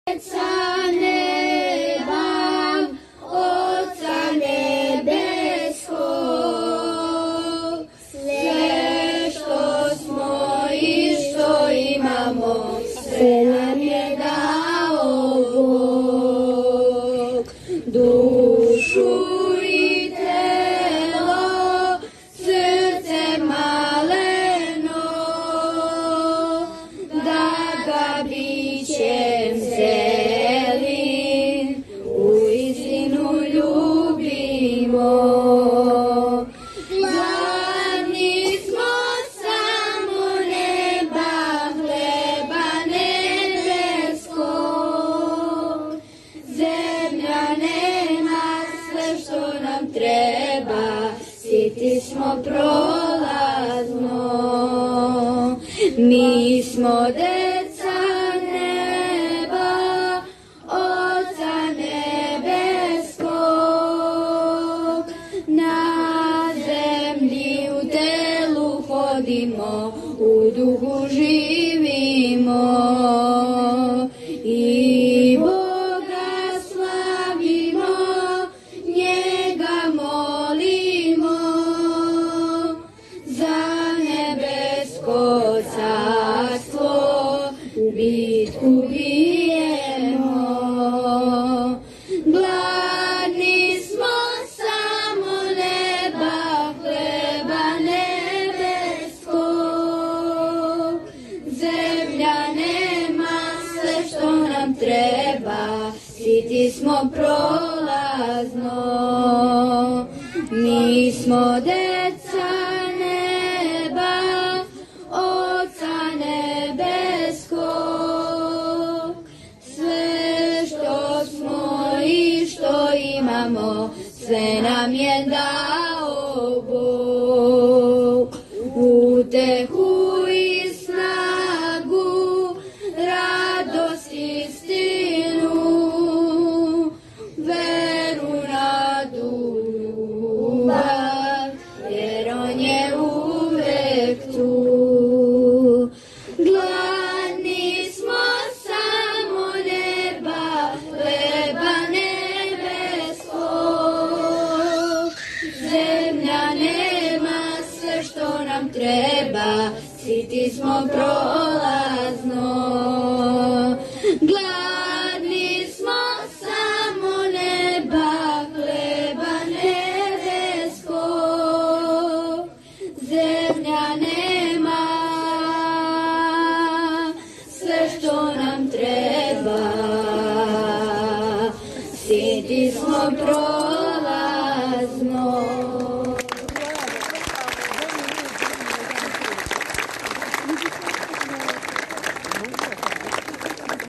Отця неба, Отця небесного, все, что смои, что имamo, все нам je dao Bog, dušu i telo, srce maleno, da ga bićem celim uistinu ljubimo. Gladni smo samo neba, hleba nebeskog, zemlja nema sve što nam treba, siti smo prolazno. Mi smo deca neba, Otca nebeskog, na zemlji u telu hodimo, u duhu živimo i Boga slavimo, njega molimo, za nebesko carstvo u bitku bijemo. Gladni smo samo neba, hleba nebeskog, zemlja nema sve što nam treba, siti smo prolazno. Mi smo deca neba, Otca nebeskog, sve što smo i što imamo, sve nam je dao Bog. Utehu i snagu, radost i istinu, veru, nadu, ljubav, jer on je uvek tu. Gladni smo samo neba, hleba nebeskog, zemlja nema sve što nam treba, siti smo prolazno. Gladni smo samo neba, hleba nebeskog, zemlja nema sve što nam treba, siti smo prolazno.